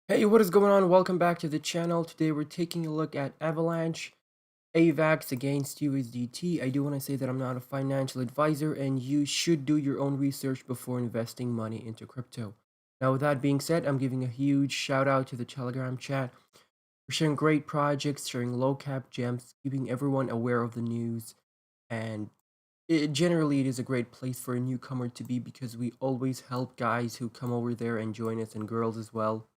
Hey, what is going on? Welcome back to the channel. Today we're taking a look at Avalanche, Avax against USDT. I do want to say that I'm not a financial advisor and you should do your own research before investing money into crypto. Now, with that being said, I'm giving a huge shout out to the Telegram chat for sharing great projects, sharing low cap gems, keeping everyone aware of the news, and it is a great place for a newcomer to be because we always help guys who come over there and join us and girls as well.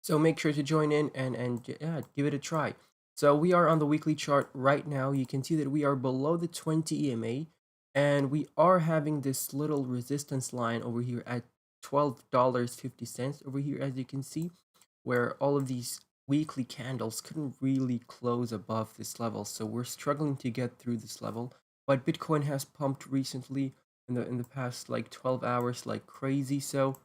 So make sure to join in and yeah, give it a try. So we are on the weekly chart right now. You can see that we are below the 20 EMA and we are having this little resistance line over here at $12.50 over here, as you can see, where all of these weekly candles couldn't really close above this level. So we're struggling to get through this level, but Bitcoin has pumped recently in the past like 12 hours like crazy. So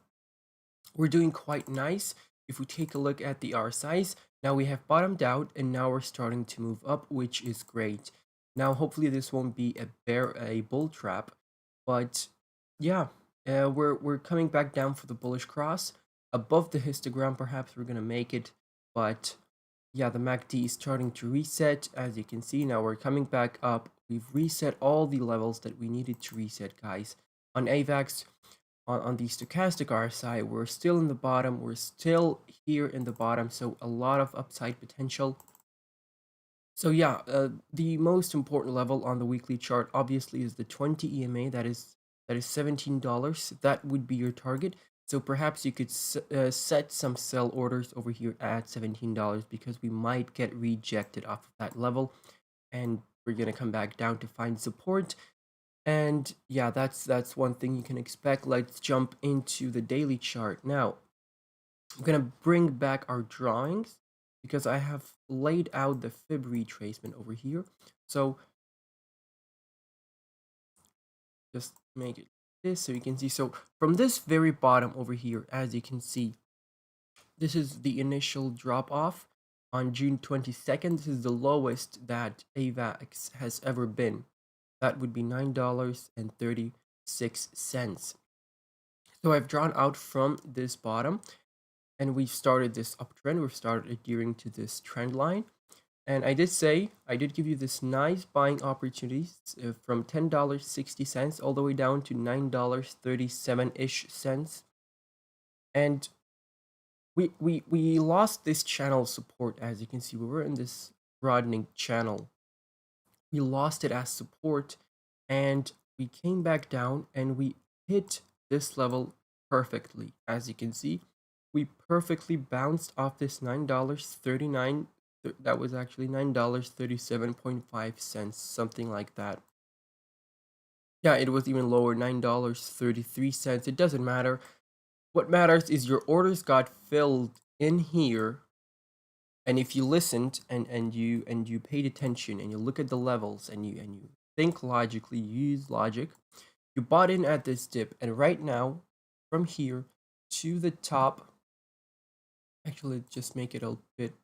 we're doing quite nice. If we take a look at the RSIs, now we have bottomed out and now we're starting to move up, which is great. Now, hopefully this won't be a bull trap, but yeah, we're coming back down for the bullish cross. Above the histogram, perhaps we're gonna make it, but yeah, the MACD is starting to reset. As you can see, now we're coming back up. We've reset all the levels that we needed to reset, guys. On AVAX, on the stochastic RSI, we're still in the bottom. We're still here in the bottom, so a lot of upside potential. So yeah, the most important level on the weekly chart obviously is the 20 EMA. That is $17. That would be your target. So perhaps you could set some sell orders over here at $17 because we might get rejected off of that level, and we're gonna come back down to find support. And yeah, that's one thing you can expect. Let's jump into the daily chart. Now, I'm gonna bring back our drawings because I have laid out the fib retracement over here. So just make it this so you can see. So from this very bottom over here, as you can see, this is the initial drop off on June 22nd. This is the lowest that AVAX has ever been. That would be $9.36. So I've drawn out from this bottom and we've started this uptrend. We've started adhering to this trend line. And I did give you this nice buying opportunities from $10.60 all the way down to $9.37-ish cents. And we lost this channel support. As you can see, we were in this broadening channel. We lost it as support and we came back down and we hit this level perfectly. As you can see, we perfectly bounced off this $9.39. That was actually $9.37.5, something like that. Yeah, it was even lower, $9.33. It doesn't matter. What matters is your orders got filled in here, and if you listened and you paid attention and you look at the levels and you think logically, you use logic, you bought in at this dip, and right now from here to the top, actually just make it a bit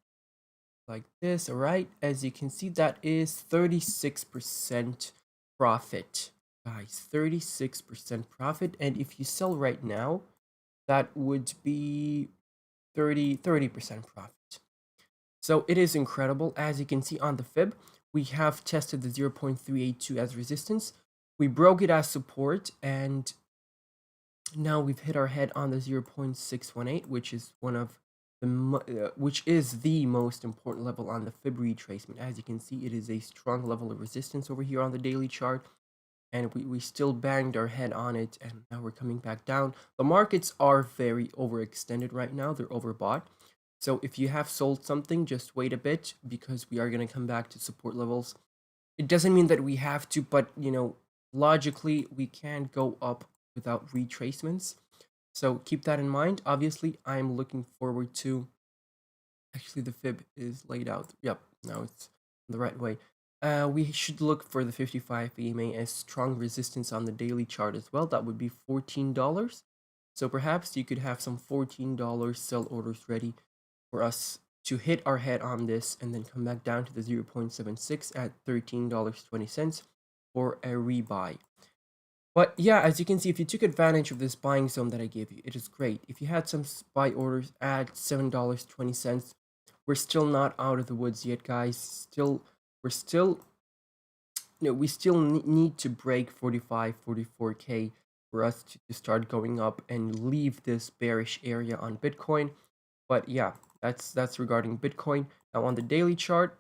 like this. All right, as you can see, that is 36% profit, guys. 36% profit. And if you sell right now, that would be 30% profit. So it is incredible. As you can see on the fib, we have tested the 0.382 as resistance. We broke it as support, and now we've hit our head on the 0.618, which is which is the most important level on the fib retracement. As you can see, it is a strong level of resistance over here on the daily chart, and we still banged our head on it, and now we're coming back down. The markets are very overextended right now. They're overbought. So if you have sold something, just wait a bit because we are going to come back to support levels. It doesn't mean that we have to, but logically we can't go up without retracements. So keep that in mind. Obviously, I'm looking forward to, actually the fib is laid out. Yep, now it's the right way. We should look for the 55 EMA as strong resistance on the daily chart as well. That would be $14. So perhaps you could have some $14 sell orders ready for us to hit our head on this and then come back down to the 0.76 at $13.20 for a rebuy. But yeah, as you can see, if you took advantage of this buying zone that I gave you, it is great. If you had some buy orders at $7.20, we're still not out of the woods yet, guys. We're still, we still need to break 45, 44K for us to start going up and leave this bearish area on Bitcoin. But yeah, that's regarding Bitcoin. Now on the daily chart,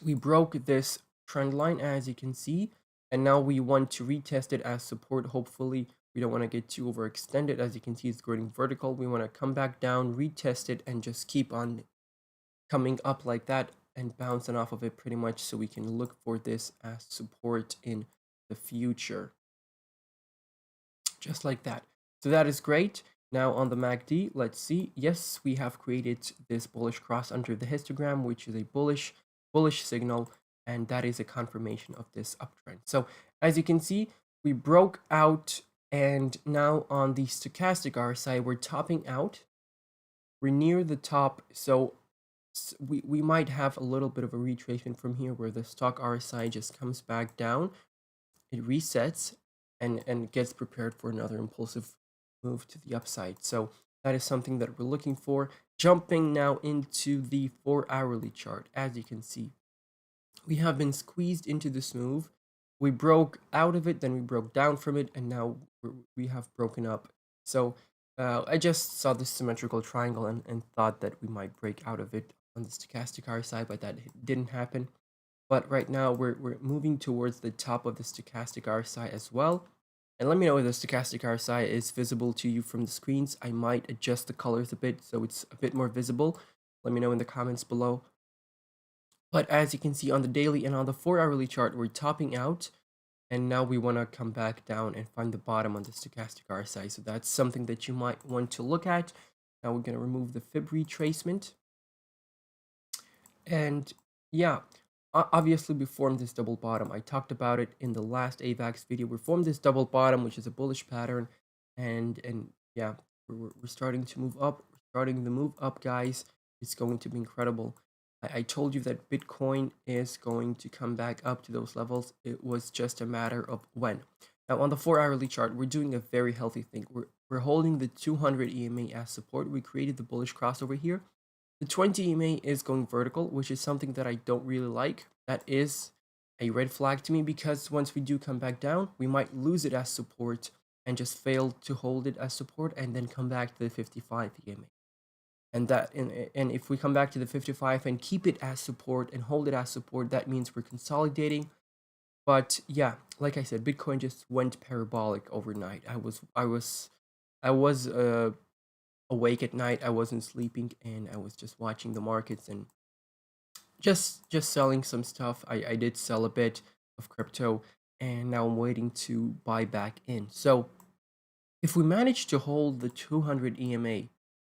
we broke this trend line, as you can see, and now we want to retest it as support. Hopefully we don't want to get too overextended. As you can see, it's going vertical. We want to come back down, retest it, and just keep on coming up like that and bouncing off of it pretty much, so we can look for this as support in the future, just like that. So that is great. Now on the MACD, let's see. Yes, we have created this bullish cross under the histogram, which is a bullish signal, and that is a confirmation of this uptrend. So as you can see, we broke out, and now on the stochastic RSI, we're topping out. We're near the top, so we might have a little bit of a retracement from here, where the stock RSI just comes back down, it resets, and gets prepared for another impulsive move to the upside. So that is something that we're looking for. Jumping now into the 4-hourly chart, as you can see, we have been squeezed into this move. We broke out of it, then we broke down from it, and now we have broken up. So I just saw this symmetrical triangle and thought that we might break out of it on the stochastic RSI, but that didn't happen. But right now we're moving towards the top of the stochastic RSI as well. And let me know if the stochastic RSI is visible to you from the screens. I might adjust the colors a bit so it's a bit more visible. Let me know in the comments below. But as you can see on the daily and on the 4-hourly chart, we're topping out. And now we want to come back down and find the bottom on the stochastic RSI. So that's something that you might want to look at. Now we're going to remove the fib retracement. And yeah, obviously we formed this double bottom. I talked about it in the last Avax video. We formed this double bottom, which is a bullish pattern. And yeah, we're starting to move up. We're starting the move up, guys. It's going to be incredible. I told you that Bitcoin is going to come back up to those levels. It was just a matter of when. Now on the 4-hourly chart, we're doing a very healthy thing. We're holding the 200 EMA as support. We created the bullish crossover here. The 20 EMA is going vertical, which is something that I don't really like. That is a red flag to me, because once we do come back down, we might lose it as support and just fail to hold it as support, and then come back to the 55 EMA. And if we come back to the 55 and keep it as support and hold it as support, that means we're consolidating. But yeah, like I said, Bitcoin just went parabolic overnight. I was awake at night. I wasn't sleeping, and I was just watching the markets and just selling some stuff. I did sell a bit of crypto, and now I'm waiting to buy back in. So if we manage to hold the 200 EMA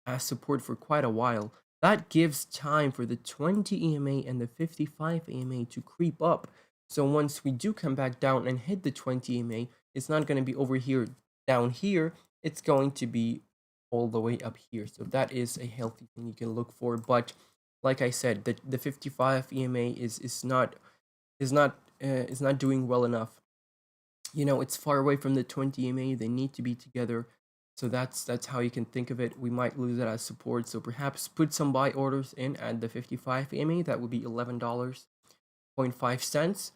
as support for quite a while, that gives time for the 20 EMA and the 55 EMA to creep up. So once we do come back down and hit the 20 EMA, it's not going to be over here down here. It's going to be all the way up here. So that is a healthy thing you can look for. But like I said, the 55 EMA is not doing well enough. You know, it's far away from the 20 EMA. They need to be together. So that's how you can think of it. We might lose it as support. So perhaps put some buy orders in at the 55 EMA. That would be $11.05.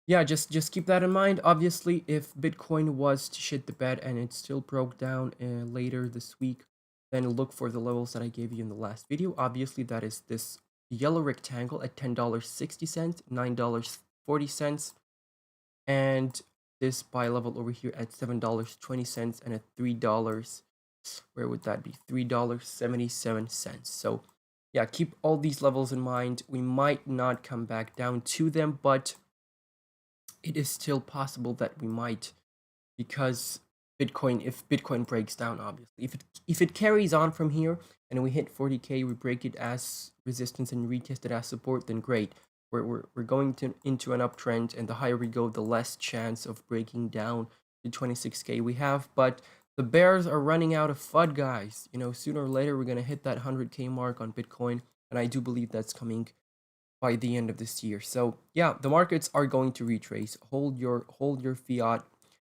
Yeah, just keep that in mind. Obviously, if Bitcoin was to shit the bed and it still broke down later this week, then look for the levels that I gave you in the last video. Obviously, that is this yellow rectangle at $10.60, $9.40, and this buy level over here at $7.20, and at $3, where would that be? $3.77. So yeah, keep all these levels in mind. We might not come back down to them, but it is still possible that we might, because Bitcoin, if Bitcoin breaks down, obviously, if it carries on from here and we hit 40K, we break it as resistance and retest it as support, then great. We're going into an uptrend, and the higher we go, the less chance of breaking down to 26K we have. But the bears are running out of FUD, guys. You know, sooner or later we're gonna hit that 100K mark on Bitcoin, and I do believe that's coming by the end of this year. So yeah, the markets are going to retrace. Hold your fiat.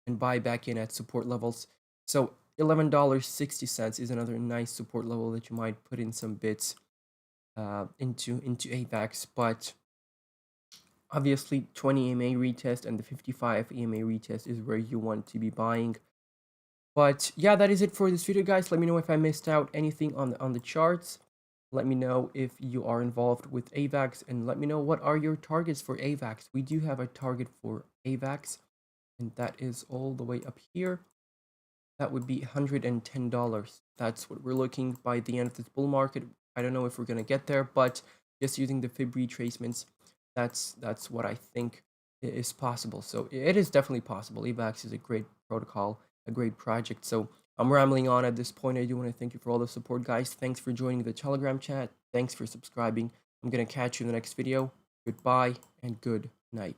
and buy back in at support levels. So $11.60 is another nice support level that you might put in some bits into Avax. But obviously 20 EMA retest and the 55 EMA retest is where you want to be buying. But yeah, that is it for this video, guys. Let me know if I missed out anything on the charts. Let me know if you are involved with Avax, and let me know what are your targets for Avax. We do have a target for Avax, and that is all the way up here. That would be $110. That's what we're looking by the end of this bull market. I don't know if we're gonna get there, but just using the fib retracements, that's what I think is possible. So it is definitely possible. Avax is a great protocol, a great project. So I'm rambling on at this point. I do want to thank you for all the support, guys. Thanks for joining the Telegram chat. Thanks for subscribing. I'm gonna catch you in the next video. Goodbye and good night.